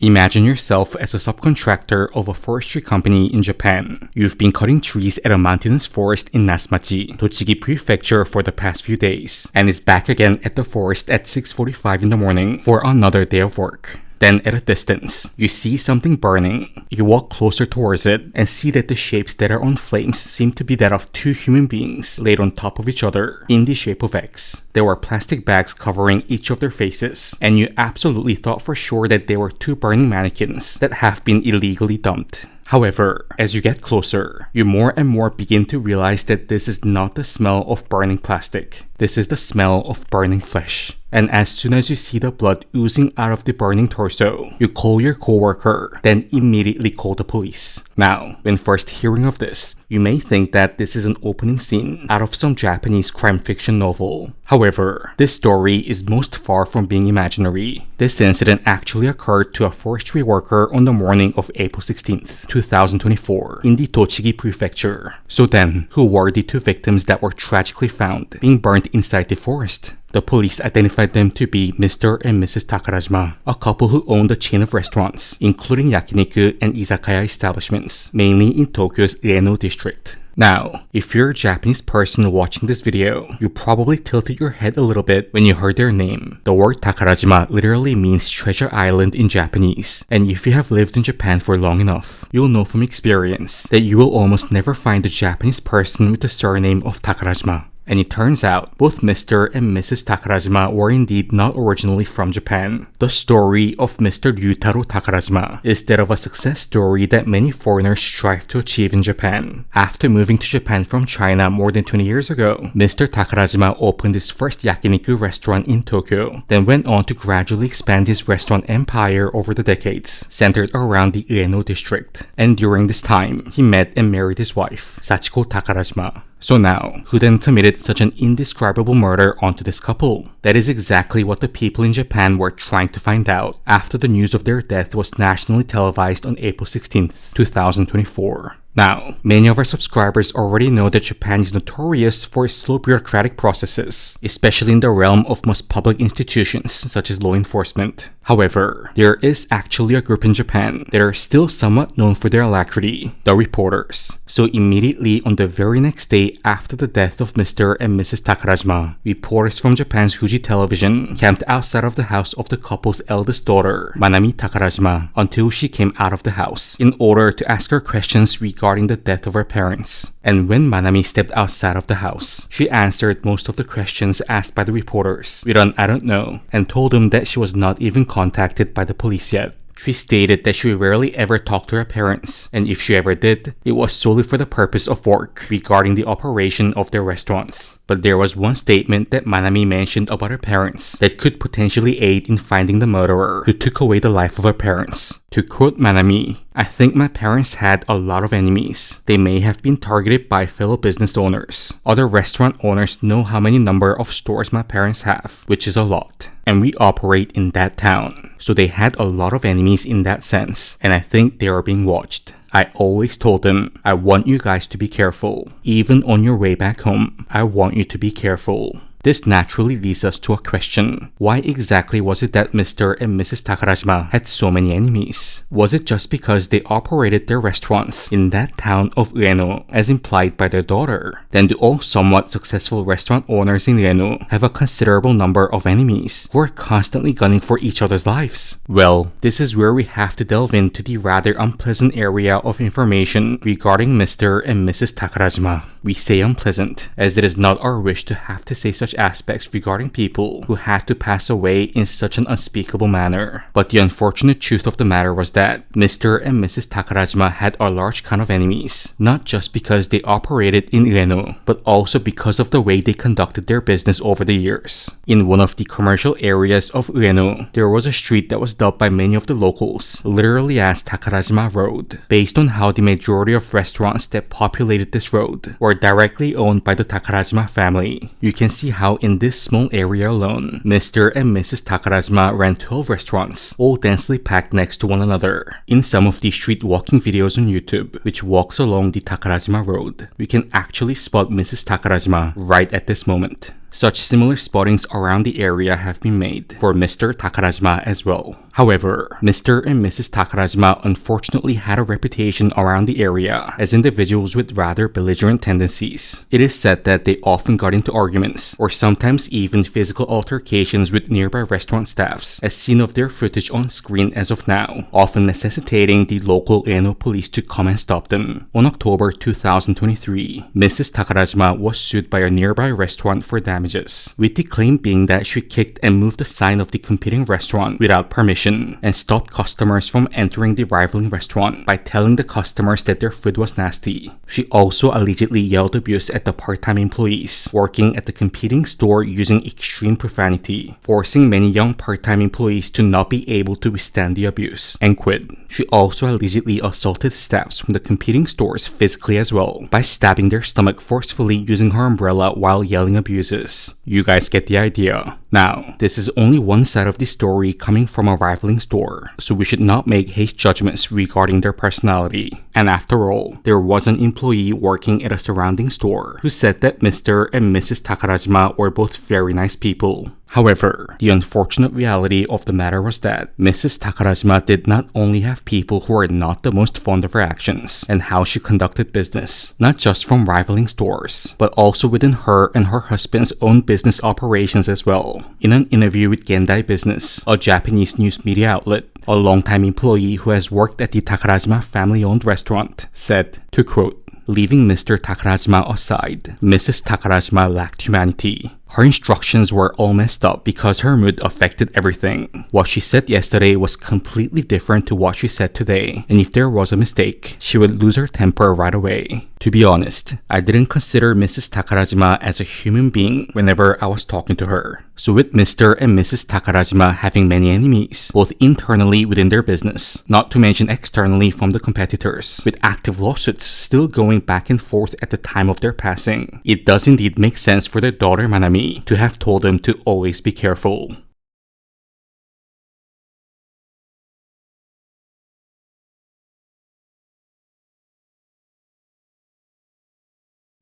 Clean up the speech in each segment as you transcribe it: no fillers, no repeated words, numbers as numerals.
Imagine yourself as a subcontractor of a forestry company in Japan. You've been cutting trees at a mountainous forest in Nasumachi, Tochigi Prefecture for the past few days, and is back again at the forest at 6:45 in the morning for another day of work. Then at a distance, you see something burning. You walk closer towards it and see that the shapes that are on flames seem to be that of two human beings laid on top of each other in the shape of X. There were plastic bags covering each of their faces, and you absolutely thought for sure that they were two burning mannequins that have been illegally dumped. However, as you get closer, you more and more begin to realize that this is not the smell of burning plastic. This is the smell of burning flesh. And as soon as you see the blood oozing out of the burning torso, you call your coworker, then immediately call the police. Now, when first hearing of this, you may think that this is an opening scene out of some Japanese crime fiction novel. However, this story is most far from being imaginary. This incident actually occurred to a forestry worker on the morning of April 16th, 2024, in the Tochigi Prefecture. So then, who were the two victims that were tragically found being burned inside the forest? The police identified them to be Mr. and Mrs. Takarajima, a couple who owned a chain of restaurants, including yakiniku and izakaya establishments, mainly in Tokyo's Ueno district. Now, if you're a Japanese person watching this video, you probably tilted your head a little bit when you heard their name. The word Takarajima literally means treasure island in Japanese, and if you have lived in Japan for long enough, you'll know from experience that you will almost never find a Japanese person with the surname of Takarajima. And it turns out, both Mr. and Mrs. Takarajima were indeed not originally from Japan. The story of Mr. Ryutaro Takarajima is that of a success story that many foreigners strive to achieve in Japan. After moving to Japan from China more than 20 years ago, Mr. Takarajima opened his first yakiniku restaurant in Tokyo, then went on to gradually expand his restaurant empire over the decades, centered around the Ueno district. And during this time, he met and married his wife, Sachiko Takarajima. So now, who then committed such an indescribable murder onto this couple? That is exactly what the people in Japan were trying to find out after the news of their death was nationally televised on April 16th, 2024. Now, many of our subscribers already know that Japan is notorious for its slow bureaucratic processes, especially in the realm of most public institutions such as law enforcement. However, there is actually a group in Japan that are still somewhat known for their alacrity, the reporters. So immediately on the very next day after the death of Mr. and Mrs. Takarajima, reporters from Japan's Fuji Television camped outside of the house of the couple's eldest daughter, Manami Takarajima, until she came out of the house in order to ask her questions regarding the death of her parents. And when Manami stepped outside of the house, she answered most of the questions asked by the reporters with an "I don't know," and told them that she was not even contacted by the police yet. She stated that she rarely ever talked to her parents, and if she ever did, it was solely for the purpose of work regarding the operation of their restaurants. But there was one statement that Manami mentioned about her parents that could potentially aid in finding the murderer who took away the life of her parents. To quote Manami, "I think my parents had a lot of enemies. They may have been targeted by fellow business owners. Other restaurant owners know how many number of stores my parents have, which is a lot. And we operate in that town. So they had a lot of enemies in that sense, and I think they are being watched. I always told them, I want you guys to be careful. Even on your way back home, I want you to be careful." This naturally leads us to a question. Why exactly was it that Mr. and Mrs. Takarajima had so many enemies? Was it just because they operated their restaurants in that town of Ueno, as implied by their daughter? Then do all somewhat successful restaurant owners in Ueno have a considerable number of enemies who are constantly gunning for each other's lives? Well, this is where we have to delve into the rather unpleasant area of information regarding Mr. and Mrs. Takarajima. We say unpleasant, as it is not our wish to have to say such aspects regarding people who had to pass away in such an unspeakable manner. But the unfortunate truth of the matter was that Mr. and Mrs. Takarajima had a large count of enemies, not just because they operated in Ueno, but also because of the way they conducted their business over the years. In one of the commercial areas of Ueno, there was a street that was dubbed by many of the locals literally as Takarajima Road, based on how the majority of restaurants that populated this road were directly owned by the Takarajima family. You can see how in this small area alone, Mr. and Mrs. Takarajima ran 12 restaurants, all densely packed next to one another. In some of the street walking videos on YouTube, which walks along the Takarajima Road, we can actually spot Mrs. Takarajima right at this moment. Such similar spottings around the area have been made for Mr. Takarajima as well. However, Mr. and Mrs. Takarajima unfortunately had a reputation around the area as individuals with rather belligerent tendencies. It is said that they often got into arguments or sometimes even physical altercations with nearby restaurant staffs, as seen of their footage on screen as of now, often necessitating the local Eno police to come and stop them. On October 2023, Mrs. Takarajima was sued by a nearby restaurant for damages, with the claim being that she kicked and moved the sign of the competing restaurant without permission and stopped customers from entering the rivaling restaurant by telling the customers that their food was nasty. She also allegedly yelled abuse at the part-time employees working at the competing store using extreme profanity, forcing many young part-time employees to not be able to withstand the abuse and quit. She also allegedly assaulted staffs from the competing stores physically as well by stabbing their stomach forcefully using her umbrella while yelling abuses. You guys get the idea. Now, this is only one side of the story coming from a rivaling store, so we should not make hasty judgments regarding their personality. And after all, there was an employee working at a surrounding store who said that Mr. and Mrs. Takarajima were both very nice people. However, the unfortunate reality of the matter was that Mrs. Takarajima did not only have people who were not the most fond of her actions and how she conducted business, not just from rivaling stores, but also within her and her husband's own business operations as well. In an interview with Gendai Business, a Japanese news media outlet, a longtime employee who has worked at the Takarajima family-owned restaurant said, to quote, "Leaving Mr. Takarajima aside, Mrs. Takarajima lacked humanity. Her instructions were all messed up because her mood affected everything. What she said yesterday was completely different to what she said today, and if there was a mistake, she would lose her temper right away. To be honest, I didn't consider Mrs. Takarajima as a human being whenever I was talking to her. So with Mr. and Mrs. Takarajima having many enemies, both internally within their business, not to mention externally from the competitors, with active lawsuits still going back and forth at the time of their passing, it does indeed make sense for their daughter Manami to have told them to always be careful."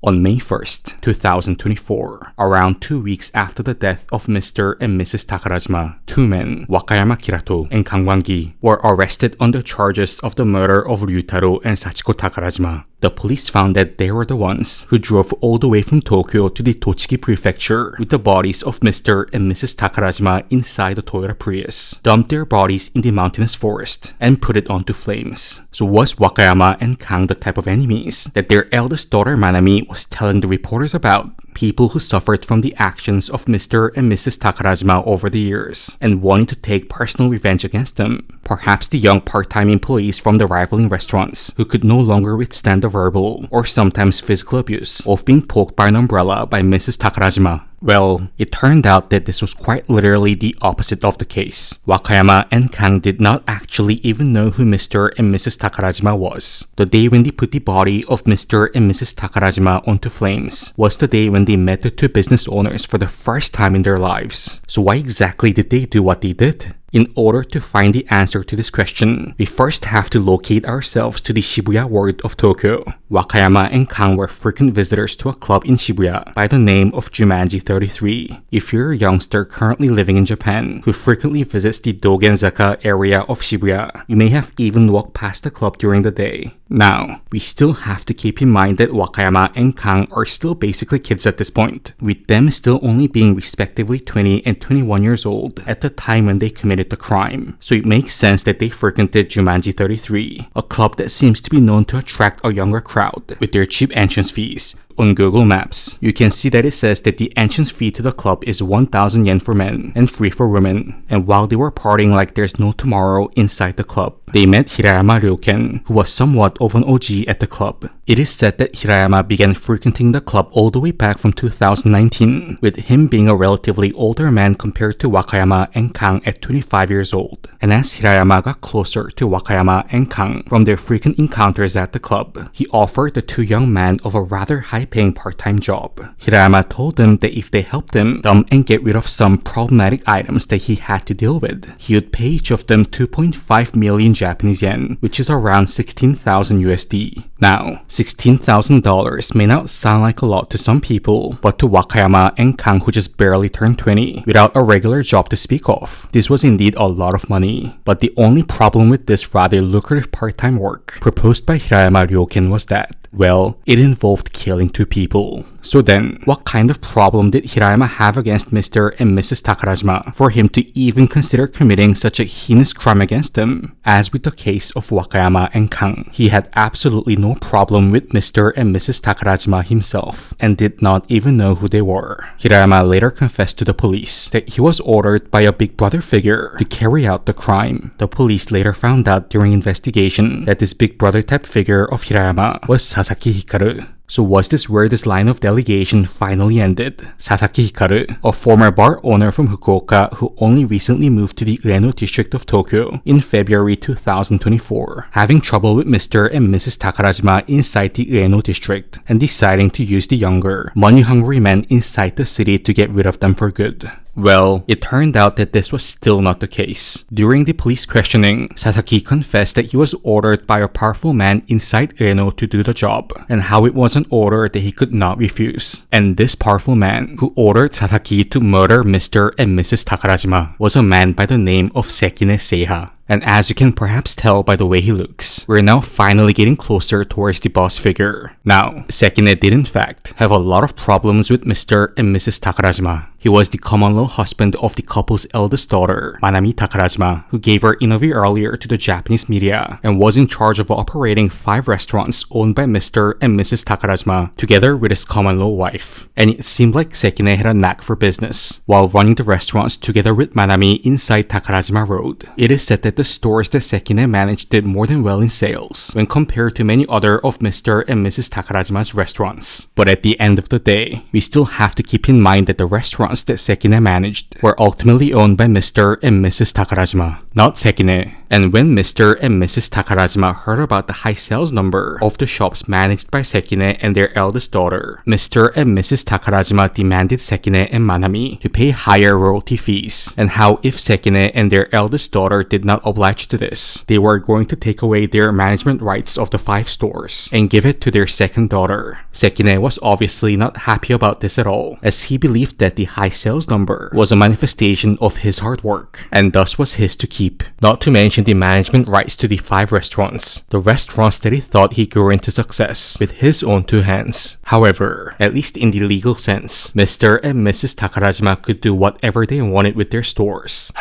On May 1st, 2024, around 2 weeks after the death of Mr. and Mrs. Takarajima, two men, Wakayama Kirato and Kwang-Gi, were arrested on the charges of the murder of Ryutaro and Sachiko Takarajima. The police found that they were the ones who drove all the way from Tokyo to the Tochigi prefecture with the bodies of Mr. and Mrs. Takarajima inside the Toyota Prius, dumped their bodies in the mountainous forest, and put it onto flames. So was Wakayama and Kang the type of enemies that their eldest daughter Manami was telling the reporters about? People who suffered from the actions of Mr. and Mrs. Takarajima over the years and wanted to take personal revenge against them. Perhaps the young part-time employees from the rivaling restaurants who could no longer withstand the verbal or sometimes physical abuse of being poked by an umbrella by Mrs. Takarajima. Well, it turned out that this was quite literally the opposite of the case. Wakayama and Kang did not actually even know who Mr. and Mrs. Takarajima was. The day when they put the body of Mr. and Mrs. Takarajima onto flames was the day when they met the two business owners for the first time in their lives. So why exactly did they do what they did? In order to find the answer to this question, we first have to locate ourselves to the Shibuya ward of Tokyo. Wakayama and Kang were frequent visitors to a club in Shibuya by the name of Jumanji 33. If you're a youngster currently living in Japan who frequently visits the Dogenzaka area of Shibuya, you may have even walked past the club during the day. Now, we still have to keep in mind that Wakayama and Kang are still basically kids at this point, with them still only being respectively 20 and 21 years old at the time when they committed the crime. So it makes sense that they frequented Jumanji 33, a club that seems to be known to attract a younger crowd with their cheap entrance fees. On Google Maps, you can see that it says that the entrance fee to the club is 1,000 yen for men and free for women. And while they were partying like there's no tomorrow inside the club, they met Hirayama Ryoken, who was somewhat of an OG at the club. It is said that Hirayama began frequenting the club all the way back from 2019, with him being a relatively older man compared to Wakayama and Kang at 25 years old. And as Hirayama got closer to Wakayama and Kang from their frequent encounters at the club, he offered the two young men of a rather high-paying part-time job. Hirayama told them that if they helped him dump and get rid of some problematic items that he had to deal with, he would pay each of them 2.5 million Japanese yen, which is around 16,000 USD. Now, $16,000 may not sound like a lot to some people, but to Wakayama and Kang, who just barely turned 20, without a regular job to speak of, this was indeed a lot of money. But the only problem with this rather lucrative part-time work proposed by Hirayama Ryoken was that, well, it involved killing 2 people. So then, what kind of problem did Hirayama have against Mr. and Mrs. Takarajima for him to even consider committing such a heinous crime against them? As with the case of Wakayama and Kang, he had absolutely no problem with Mr. and Mrs. Takarajima himself, and did not even know who they were. Hirayama later confessed to the police that he was ordered by a big brother figure to carry out the crime. The police later found out during investigation that this big brother type figure of Hirayama was Sasaki Hikaru. So was this where this line of delegation finally ended? Sasaki Hikaru, a former bar owner from Fukuoka who only recently moved to the Ueno district of Tokyo in February 2024, having trouble with Mr. and Mrs. Takarajima inside the Ueno district and deciding to use the younger, money-hungry men inside the city to get rid of them for good. Well, it turned out that this was still not the case. During the police questioning, Sasaki confessed that he was ordered by a powerful man inside Ueno to do the job, and how it was an order that he could not refuse. And this powerful man, who ordered Sasaki to murder Mr. and Mrs. Takarajima, was a man by the name of Sekine Seiha. And as you can perhaps tell by the way he looks, we're now finally getting closer towards the boss figure. Now, Sekine did in fact have a lot of problems with Mr. and Mrs. Takarajima. He was the common-law husband of the couple's eldest daughter, Manami Takarajima, who gave her interview earlier to the Japanese media and was in charge of operating 5 restaurants owned by Mr. and Mrs. Takarajima, together with his common-law wife. And it seemed like Sekine had a knack for business, while running the restaurants together with Manami inside Takarajima Road. It is said that the stores that Sekine managed did more than well in sales when compared to many other of Mr. and Mrs. Takarajima's restaurants. But at the end of the day, we still have to keep in mind that the restaurants that Sekine managed were ultimately owned by Mr. and Mrs. Takarajima, not Sekine. And when Mr. and Mrs. Takarajima heard about the high sales number of the shops managed by Sekine and their eldest daughter, Mr. and Mrs. Takarajima demanded Sekine and Manami to pay higher royalty fees, and how if Sekine and their eldest daughter did not oblige to this, they were going to take away their management rights of the 5 stores and give it to their second daughter. Sekine was obviously not happy about this at all, as he believed that the high sales number was a manifestation of his hard work, and thus was his to keep. Not to mention the management rights to the 5 restaurants, the restaurants that he thought he grew into success with his own 2 hands. However, at least in the legal sense, Mr. and Mrs. Takarajima could do whatever they wanted with their stores,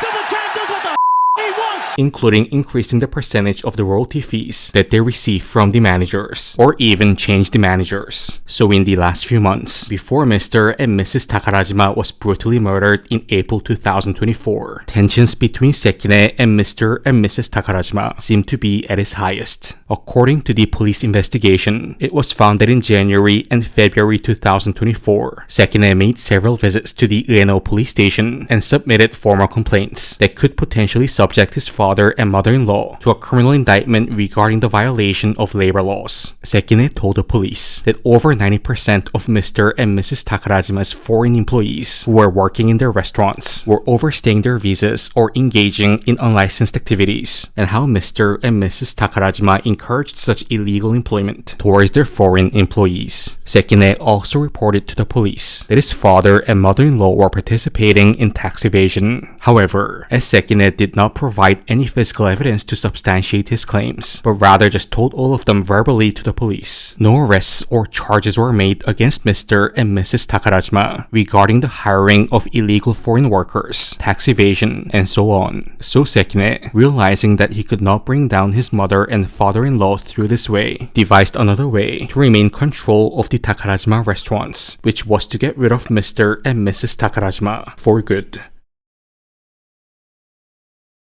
including increasing the percentage of the royalty fees that they receive from the managers, or even change the managers. So in the last few months, before Mr. and Mrs. Takarajima was brutally murdered in April 2024, tensions between Sekine and Mr. and Mrs. Takarajima seemed to be at its highest. According to the police investigation, it was found that in January and February 2024, Sekine made several visits to the Ueno police station and submitted formal complaints that could potentially subject his father and mother-in-law to a criminal indictment regarding the violation of labor laws. Sekine told the police that over 90% of Mr. and Mrs. Takarajima's foreign employees who were working in their restaurants were overstaying their visas or engaging in unlicensed activities, and how Mr. and Mrs. Takarajima encouraged such illegal employment towards their foreign employees. Sekine also reported to the police that his father and mother-in-law were participating in tax evasion. However, as Sekine did not provide any physical evidence to substantiate his claims, but rather just told all of them verbally to the police, no arrests or charges were made against Mr. and Mrs. Takarajima regarding the hiring of illegal foreign workers, tax evasion, and so on. So Sekine, realizing that he could not bring down his mother and father-in-law through this way, devised another way to remain control of the Takarajima restaurants, which was to get rid of Mr. and Mrs. Takarajima for good.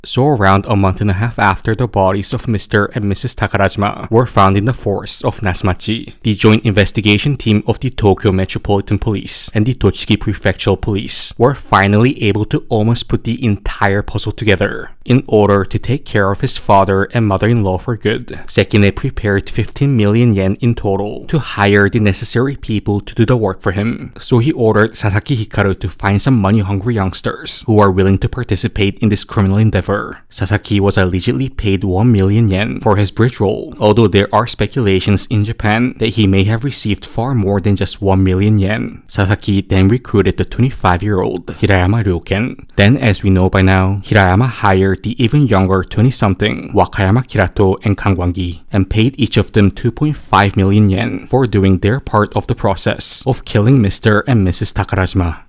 So around a month and a half after the bodies of Mr. and Mrs. Takarajima were found in the forest of Nasumachi, the joint investigation team of the Tokyo Metropolitan Police and the Tochigi Prefectural Police were finally able to almost put the entire puzzle together. In order to take care of his father and mother-in-law for good, Sekine prepared 15 million yen in total to hire the necessary people to do the work for him. So he ordered Sasaki Hikaru to find some money-hungry youngsters who are willing to participate in this criminal endeavor. However, Sasaki was allegedly paid 1 million yen for his bridge role, although there are speculations in Japan that he may have received far more than just 1 million yen. Sasaki then recruited the 25-year-old Hirayama Ryoken. Then, as we know by now, Hirayama hired the even younger 20-something Wakayama Kirato and Kwang-Gi and paid each of them 2.5 million yen for doing their part of the process of killing Mr. and Mrs. Takarajima.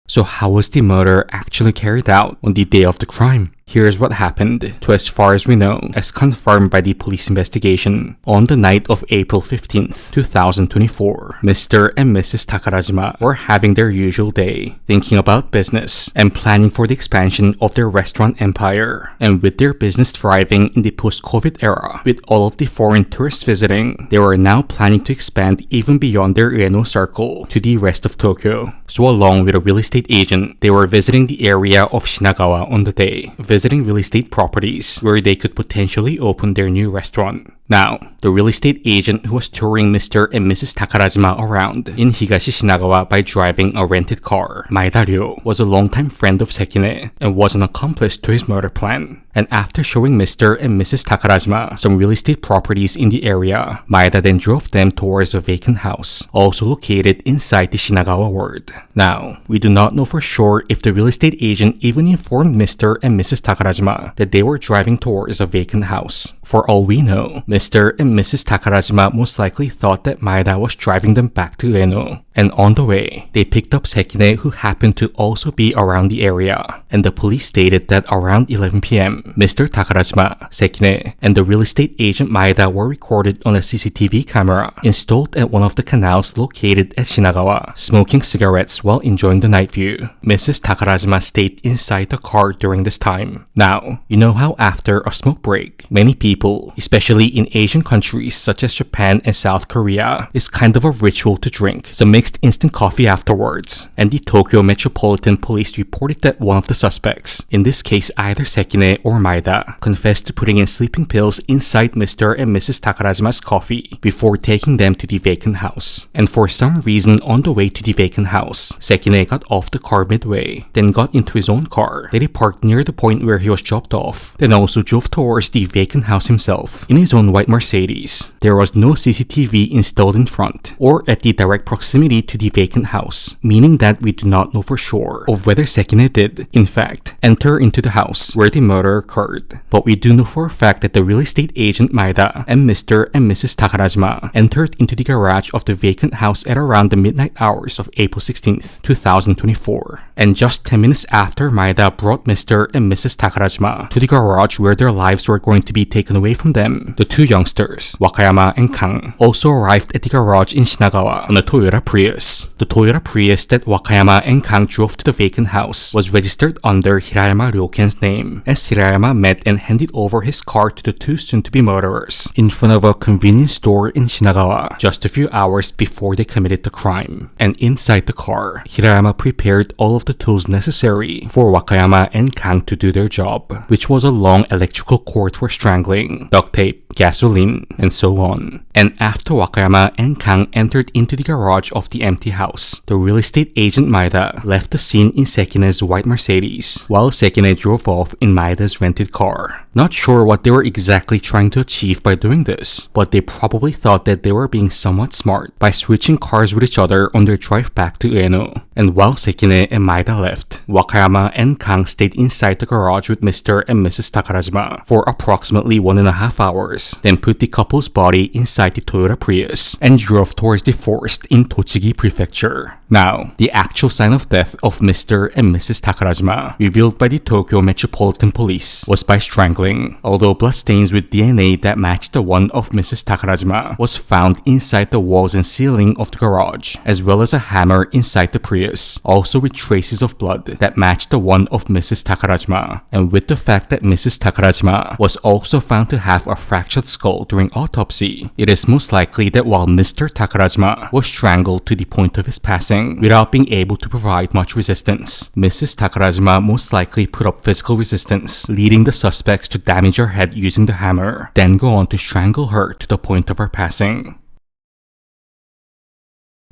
So how was the murder actually carried out on the day of the crime? Here's what happened, to as far as we know, as confirmed by the police investigation. On the night of April 15th, 2024, Mr. and Mrs. Takarajima were having their usual day, thinking about business and planning for the expansion of their restaurant empire. And with their business thriving in the post-COVID era, with all of the foreign tourists visiting, they were now planning to expand even beyond their Ueno circle to the rest of Tokyo. So along with a real estate agent, they were visiting the area of Shinagawa on the day, visiting real estate properties where they could potentially open their new restaurant. Now, the real estate agent who was touring Mr. and Mrs. Takarajima around in Higashi Shinagawa by driving a rented car, Maeda Ryo, was a longtime friend of Sekine and was an accomplice to his murder plan. And after showing Mr. and Mrs. Takarajima some real estate properties in the area, Maeda then drove them towards a vacant house, also located inside the Shinagawa ward. Now, we do not know for sure if the real estate agent even informed Mr. and Mrs. Takarajima that they were driving towards a vacant house. For all we know, Mr. and Mrs. Takarajima most likely thought that Maeda was driving them back to Ueno. And on the way, they picked up Sekine, who happened to also be around the area. And the police stated that around 11 p.m., Mr. Takarajima, Sekine, and the real estate agent Maeda were recorded on a CCTV camera installed at one of the canals located at Shinagawa, smoking cigarettes while enjoying the night view. Mrs. Takarajima stayed inside the car during this time. Now, you know how after a smoke break, many people, especially in Asian countries such as Japan and South Korea, is kind of a ritual to drink some mixed instant coffee afterwards. And the Tokyo Metropolitan Police reported that one of the suspects, in this case either Sekine or Maeda, confessed to putting in sleeping pills inside Mr. and Mrs. Takarajima's coffee before taking them to the vacant house. And for some reason on the way to the vacant house, Sekine got off the car midway, then got into his own car that he parked near the point where he was dropped off, then also drove towards the vacant house himself in his own white Mercedes. There was no CCTV installed in front or at the direct proximity to the vacant house, meaning that we do not know for sure of whether Sekine did, in fact, enter into the house where the murder occurred. But we do know for a fact that the real estate agent Maeda and Mr. and Mrs. Takarajima entered into the garage of the vacant house at around the midnight hours of April 16th, 2024. And just 10 minutes after Maeda brought Mr. and Mrs. Takarajima to the garage where their lives were going to be taken away from them, the two youngsters, Wakayama and Kang, also arrived at the garage in Shinagawa on a Toyota Prius. The Toyota Prius that Wakayama and Kang drove to the vacant house was registered under Hirayama Ryoken's name, as Hirayama met and handed over his car to the two soon-to-be murderers in front of a convenience store in Shinagawa just a few hours before they committed the crime. And inside the car, Hirayama prepared all of the tools necessary for Wakayama and Kang to do their job, which was a long electrical cord for strangling, duct tape, gasoline, and so on. And after Wakayama and Kang entered into the garage of the empty house, the real estate agent Maeda left the scene in Sekine's white Mercedes, while Sekine drove off in Maeda's rented car. Not sure what they were exactly trying to achieve by doing this, but they probably thought that they were being somewhat smart by switching cars with each other on their drive back to Ueno. And while Sekine and Maeda left, Wakayama and Kang stayed inside the garage with Mr. and Mrs. Takarajima for approximately 1.5 hours, then put the couple's body inside the Toyota Prius and drove towards the forest in Tochigi Prefecture. Now, the actual sign of death of Mr. and Mrs. Takarajima, revealed by the Tokyo Metropolitan Police, was by strangling, although bloodstains with DNA that matched the one of Mrs. Takarajima was found inside the walls and ceiling of the garage, as well as a hammer inside the Prius, also with traces of blood that matched the one of Mrs. Takarajima. And with the fact that Mrs. Takarajima was also found to have a fractured skull during autopsy, it is most likely that while Mr. Takarajima was strangled to the point of his passing without being able to provide much resistance, Mrs. Takarajima most likely put up physical resistance, leading the suspects to damage her head using the hammer, then go on to strangle her to the point of her passing.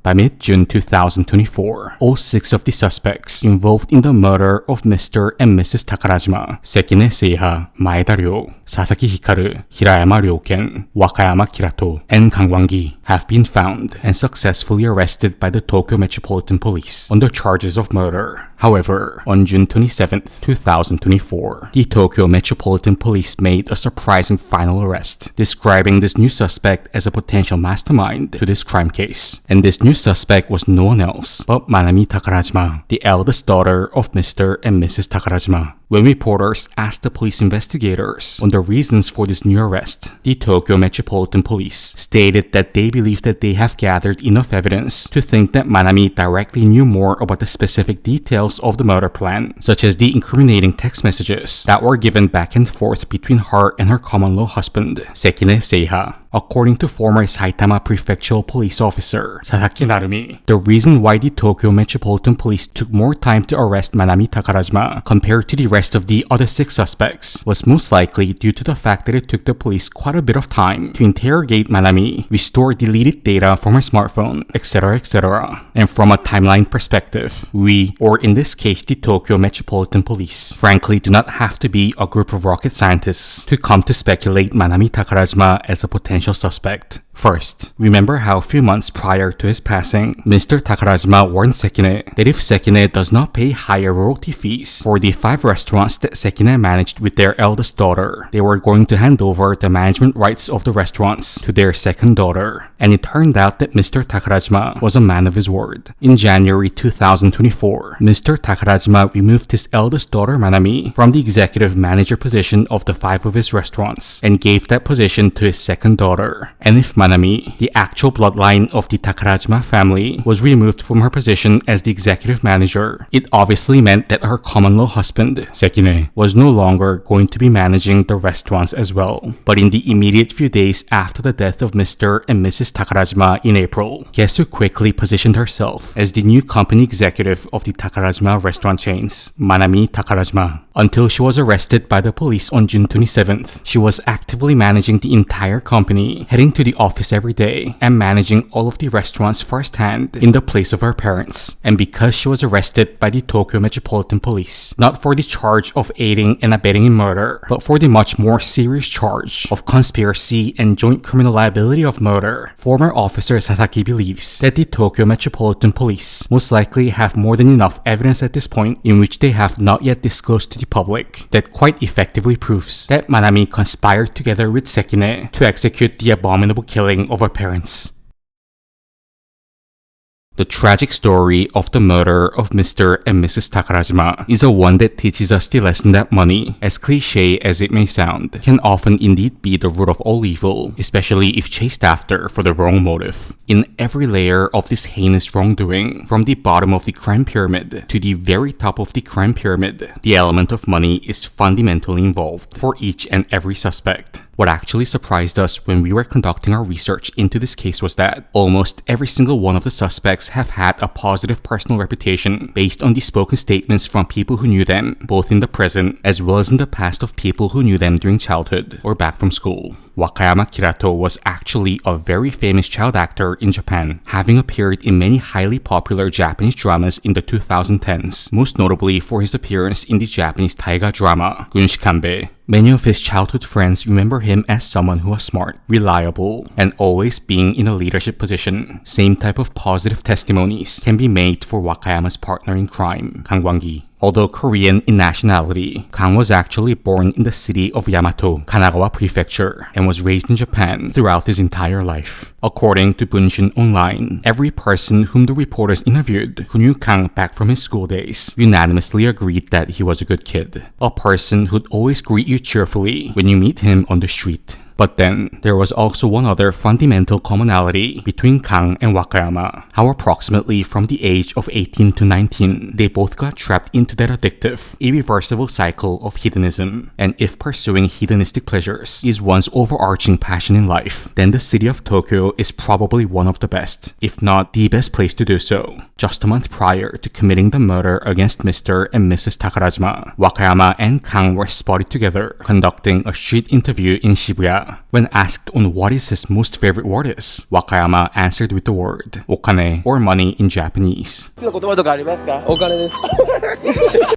By mid-June 2024, all 6 of the suspects involved in the murder of Mr. and Mrs. Takarajima, Sekine Seiha, Maeda Ryo, Sasaki Hikaru, Hirayama Ryoken, Wakayama Kirato, and Kwang-Gi have been found and successfully arrested by the Tokyo Metropolitan Police on the charges of murder. However, on June 27, 2024, the Tokyo Metropolitan Police made a surprising final arrest, describing this new suspect as a potential mastermind to this crime case. And this new suspect was no one else but Manami Takarajima, the eldest daughter of Mr. and Mrs. Takarajima. When reporters asked the police investigators on the reasons for this new arrest, the Tokyo Metropolitan Police stated that they believe that they have gathered enough evidence to think that Manami directly knew more about the specific details of the murder plan, such as the incriminating text messages that were given back and forth between her and her common-law husband, Sekine Seiha. According to former Saitama Prefectural Police Officer Sasaki Narumi, the reason why the Tokyo Metropolitan Police took more time to arrest Manami Takarajima compared to the rest of the other 6 suspects was most likely due to the fact that it took the police quite a bit of time to interrogate Manami, restore deleted data from her smartphone, etc., etc. And from a timeline perspective, we, or in this case the Tokyo Metropolitan Police, frankly do not have to be a group of rocket scientists to come to speculate Manami Takarajima as a potential suspect. First, remember how a few months prior to his passing, Mr. Takarajima warned Sekine that if Sekine does not pay higher royalty fees for the 5 restaurants that Sekine managed with their eldest daughter, they were going to hand over the management rights of the restaurants to their second daughter. And it turned out that Mr. Takarajima was a man of his word. In January 2024, Mr. Takarajima removed his eldest daughter Manami from the executive manager position of the 5 of his restaurants and gave that position to his second daughter. And if Manami, the actual bloodline of the Takarajima family, was removed from her position as the executive manager, it obviously meant that her common-law husband, Sekine, was no longer going to be managing the restaurants as well. But in the immediate few days after the death of Mr. and Mrs. Takarajima in April, guess who quickly positioned herself as the new company executive of the Takarajima restaurant chains, Manami Takarajima. Until she was arrested by the police on June 27th, she was actively managing the entire company, heading to the office every day, and managing all of the restaurants firsthand in the place of her parents. And because she was arrested by the Tokyo Metropolitan Police, not for the charge of aiding and abetting in murder, but for the much more serious charge of conspiracy and joint criminal liability of murder, former officer Sasaki believes that the Tokyo Metropolitan Police most likely have more than enough evidence at this point, in which they have not yet disclosed to the public, that quite effectively proves that Manami conspired together with Sekine to execute the abominable killing of her parents. The tragic story of the murder of Mr. and Mrs. Takarajima is a one that teaches us the lesson that money, as cliché as it may sound, can often indeed be the root of all evil, especially if chased after for the wrong motive. In every layer of this heinous wrongdoing, from the bottom of the crime pyramid to the very top of the crime pyramid, the element of money is fundamentally involved for each and every suspect. What actually surprised us when we were conducting our research into this case was that almost every single one of the suspects have had a positive personal reputation based on the spoken statements from people who knew them, both in the present as well as in the past of people who knew them during childhood or back from school. Wakayama Kirato was actually a very famous child actor in Japan, having appeared in many highly popular Japanese dramas in the 2010s, most notably for his appearance in the Japanese taiga drama Gunshikanbe. Many of his childhood friends remember him as someone who was smart, reliable, and always being in a leadership position. Same type of positive testimonies can be made for Wakayama's partner in crime, Kwang-Gi. Although Korean in nationality, Kang was actually born in the city of Yamato, Kanagawa Prefecture, and was raised in Japan throughout his entire life. According to Bunshin Online, every person whom the reporters interviewed who knew Kang back from his school days unanimously agreed that he was a good kid, a person who'd always greet you cheerfully when you meet him on the street. But then, there was also one other fundamental commonality between Kang and Wakayama, how approximately from the age of 18 to 19, they both got trapped into that addictive, irreversible cycle of hedonism. And if pursuing hedonistic pleasures is one's overarching passion in life, then the city of Tokyo is probably one of the best, if not the best place to do so. Just a month prior to committing the murder against Mr. and Mrs. Takarajima, Wakayama and Kang were spotted together conducting a street interview in Shibuya. Wakayama. When asked on what is his most favorite word is, Wakayama answered with the word okane, or money in Japanese. 好きな言葉とかありますか？お金です。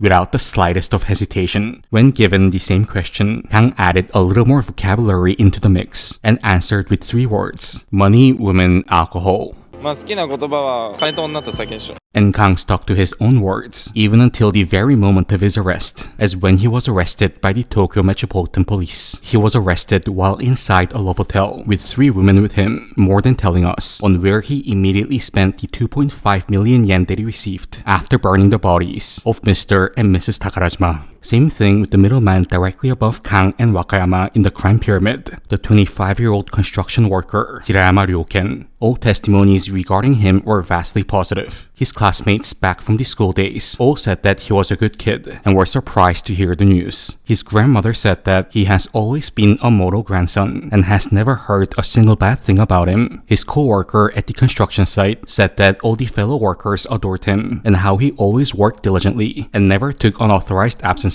Without the slightest of hesitation. When given the same question, Kang added a little more vocabulary into the mix and answered with 3 words: money, women, alcohol. まあ好きな言葉は金と女と酒でしょ。 And Kang stuck to his own words, even until the very moment of his arrest, as when he was arrested by the Tokyo Metropolitan Police. He was arrested while inside a love hotel, with 3 women with him, more than telling us, on where he immediately spent the 2.5 million yen that he received after burning the bodies of Mr. and Mrs. Takarajima. Same thing with the middleman directly above Kang and Wakayama in the crime pyramid, the 25-year-old construction worker, Hirayama Ryoken. All testimonies regarding him were vastly positive. His classmates back from the school days all said that he was a good kid and were surprised to hear the news. His grandmother said that he has always been a model grandson and has never heard a single bad thing about him. His co-worker at the construction site said that all the fellow workers adored him and how he always worked diligently and never took unauthorized absences.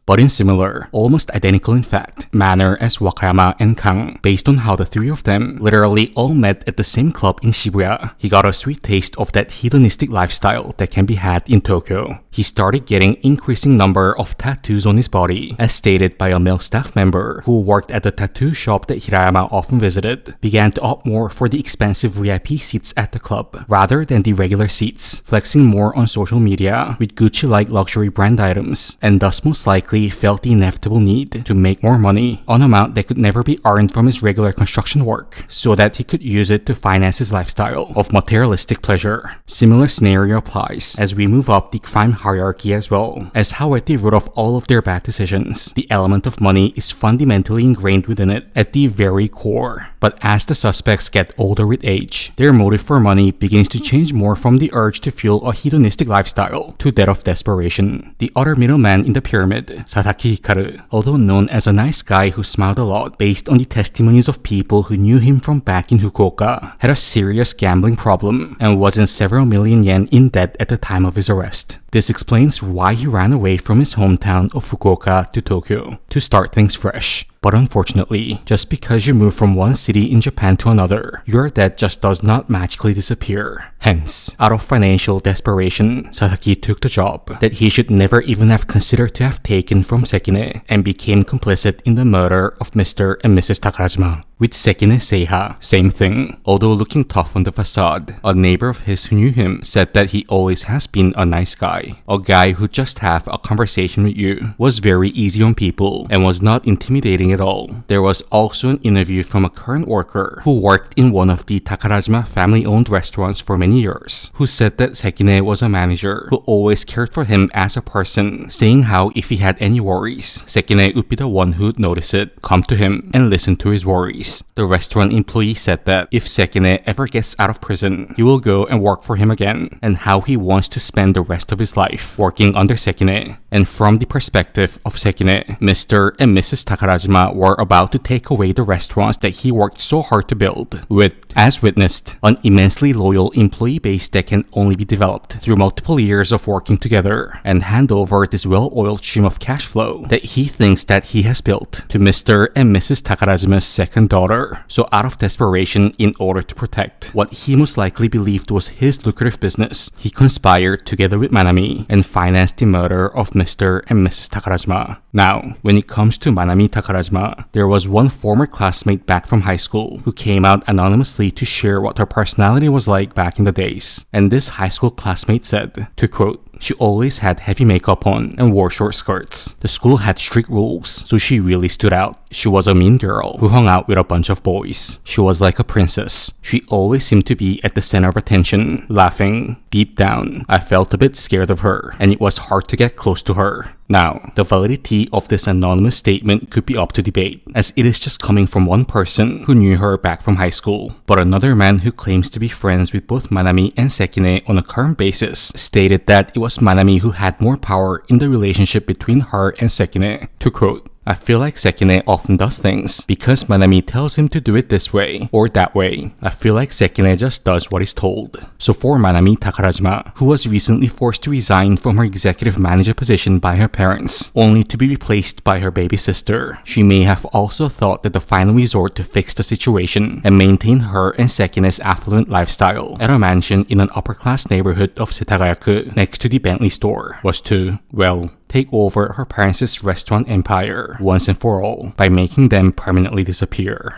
But in similar, almost identical in fact, manner as Wakayama and Kang, based on how the 3 of them literally all met at the same club in Shibuya, he got a sweet taste of that hedonistic lifestyle that can be had in Tokyo. He started getting increasing number of tattoos on his body, as stated by a male staff member who worked at the tattoo shop that Hirayama often visited, began to opt more for the expensive VIP seats at the club rather than the regular seats, flexing more on social media with Gucci-like luxury brand items, and thus most likely felt the inevitable need to make more money, an amount that could never be earned from his regular construction work, so that he could use it to finance his lifestyle of materialistic pleasure. Similar scenario applies as we move up the crime hierarchy as well, as how at the root of all of their bad decisions, the element of money is fundamentally ingrained within it at the very core. But as the suspects get older with age, their motive for money begins to change more from the urge to fuel a hedonistic lifestyle to that of desperation. The other middleman in the pyramid, Sasaki Hikaru, although known as a nice guy who smiled a lot based on the testimonies of people who knew him from back in Fukuoka, had a serious gambling problem and was in several million yen in debt at the time of his arrest. This explains why he ran away from his hometown of Fukuoka to Tokyo to start things fresh. But unfortunately, just because you move from one city in Japan to another, your debt just does not magically disappear. Hence, out of financial desperation, Sasaki took the job that he should never even have considered to have taken from Sekine and became complicit in the murder of Mr. and Mrs. Takarajima. With Sekine Seiha, same thing. Although looking tough on the facade, a neighbor of his who knew him said that he always has been a nice guy. A guy who just have a conversation with you, was very easy on people, and was not intimidating at all. There was also an interview from a current worker who worked in one of the Takarajima family-owned restaurants for many years, who said that Sekine was a manager who always cared for him as a person, saying how if he had any worries, Sekine would be the one who'd notice it, come to him, and listen to his worries. The restaurant employee said that if Sekine ever gets out of prison, he will go and work for him again, and how he wants to spend the rest of his life working under Sekine. And from the perspective of Sekine, Mr. and Mrs. Takarajima were about to take away the restaurants that he worked so hard to build, with, as witnessed, an immensely loyal employee base that can only be developed through multiple years of working together, and hand over this well-oiled stream of cash flow that he thinks that he has built to Mr. and Mrs. Takarajima's second daughter. So out of desperation, in order to protect what he most likely believed was his lucrative business, he conspired together with Manami and financed the murder of Mr. and Mrs. Takarajima. Now, when it comes to Manami Takarajima, there was one former classmate back from high school who came out anonymously to share what her personality was like back in the days. And this high school classmate said, to quote, "She always had heavy makeup on and wore short skirts. The school had strict rules, so she really stood out. She was a mean girl who hung out with a bunch of boys. She was like a princess. She always seemed to be at the center of attention, laughing. Deep down, I felt a bit scared of her, and it was hard to get close to her." Now, the validity of this anonymous statement could be up to debate, as it is just coming from one person who knew her back from high school. But another man who claims to be friends with both Manami and Sekine on a current basis stated that it was Manami who had more power in the relationship between her and Sekine. To quote, I feel like Sekine often does things because Manami tells him to do it this way or that way. I feel like Sekine just does what he's told. So for Manami Takarajima, who was recently forced to resign from her executive manager position by her parents, only to be replaced by her baby sister, she may have also thought that the final resort to fix the situation and maintain her and Sekine's affluent lifestyle at a mansion in an upper-class neighborhood of Setagayaku next to the Bentley store was to, well, take over her parents' restaurant empire once and for all by making them permanently disappear.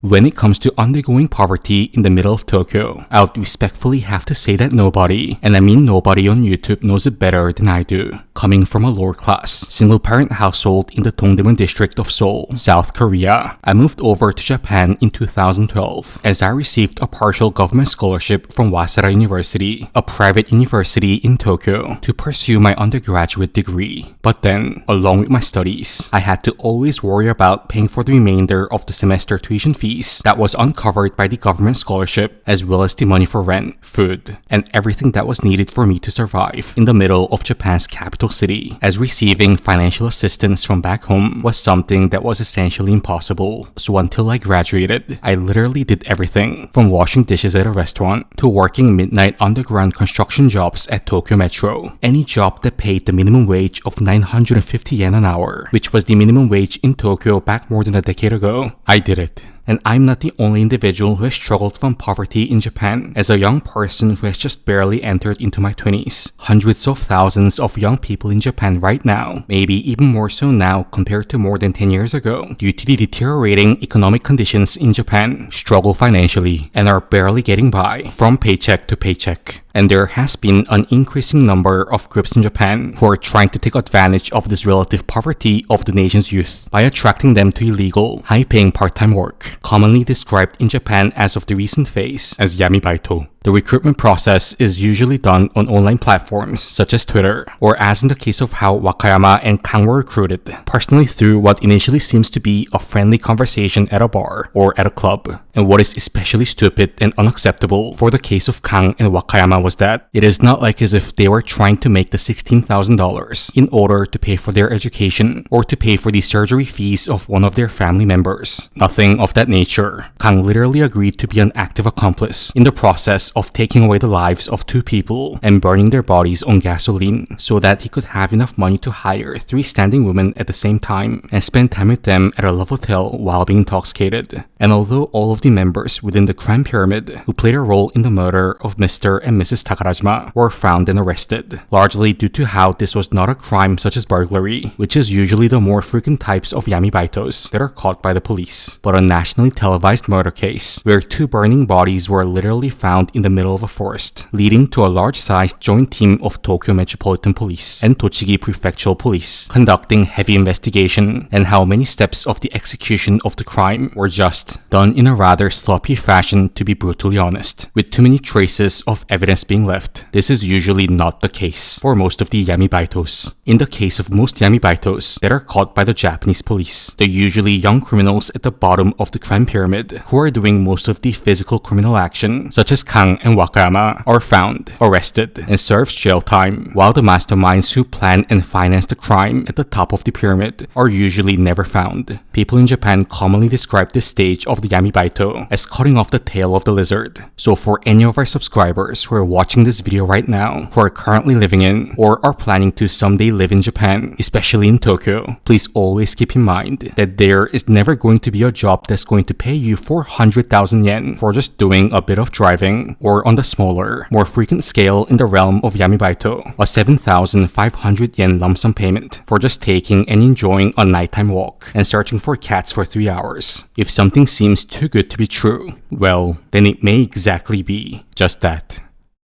When it comes to undergoing poverty in the middle of Tokyo, I would respectfully have to say that nobody, and I mean nobody on YouTube, knows it better than I do. Coming from a lower-class, single-parent household in the Dongdaemun district of Seoul, South Korea, I moved over to Japan in 2012 as I received a partial government scholarship from Waseda University, a private university in Tokyo, to pursue my undergraduate degree. But then, along with my studies, I had to always worry about paying for the remainder of the semester tuition fee that was uncovered by the government scholarship, as well as the money for rent, food, and everything that was needed for me to survive in the middle of Japan's capital city, as receiving financial assistance from back home was something that was essentially impossible. So until I graduated, I literally did everything from washing dishes at a restaurant to working midnight underground construction jobs at Tokyo Metro. Any job that paid the minimum wage of 950 yen an hour, which was the minimum wage in Tokyo back more than a decade ago, I did it. And I'm not the only individual who has struggled from poverty in Japan. As a young person who has just barely entered into my 20s, hundreds of thousands of young people in Japan right now, maybe even more so now compared to more than 10 years ago, due to the deteriorating economic conditions in Japan, struggle financially and are barely getting by from paycheck to paycheck. And there has been an increasing number of groups in Japan who are trying to take advantage of this relative poverty of the nation's youth by attracting them to illegal, high-paying part-time work, commonly described in Japan as of the recent phase as Yamibaito. The recruitment process is usually done on online platforms such as Twitter, or as in the case of how Wakayama and Kang were recruited, personally through what initially seems to be a friendly conversation at a bar or at a club. And what is especially stupid and unacceptable for the case of Kang and Wakayama was that it is not like as if they were trying to make the $16,000 in order to pay for their education or to pay for the surgery fees of one of their family members. Nothing of that nature. Kang literally agreed to be an active accomplice in the process of taking away the lives of two people and burning their bodies on gasoline so that he could have enough money to hire 3 standing women at the same time and spend time with them at a love hotel while being intoxicated. And although all of the members within the crime pyramid who played a role in the murder of Mr. and Mrs. Takarajima were found and arrested, largely due to how this was not a crime such as burglary, which is usually the more frequent types of Yamibaitos that are caught by the police, but a nationally televised murder case where 2 burning bodies were literally found in the middle of a forest, leading to a large-sized joint team of Tokyo Metropolitan Police and Tochigi Prefectural Police conducting heavy investigation, and how many steps of the execution of the crime were just done in a rather sloppy fashion, to be brutally honest, with too many traces of evidence being left. This is usually not the case for most of the Yamibaitos. In the case of most Yamibaitos that are caught by the Japanese police, they're usually young criminals at the bottom of the crime pyramid who are doing most of the physical criminal action, such as Kang and Wakayama, are found, arrested, and serves jail time, while the masterminds who plan and finance the crime at the top of the pyramid are usually never found. People in Japan commonly describe this stage of the Yamibaito as cutting off the tail of the lizard. So for any of our subscribers who are watching this video right now, who are currently living in or are planning to someday live in Japan, especially in Tokyo, please always keep in mind that there is never going to be a job that's going to pay you 400,000 yen for just doing a bit of driving, or on the smaller, more frequent scale in the realm of Yamibaito, a 7,500 yen lump sum payment for just taking and enjoying a nighttime walk and searching for cats for 3 hours. If something seems too good to be true, well, then it may exactly be just that.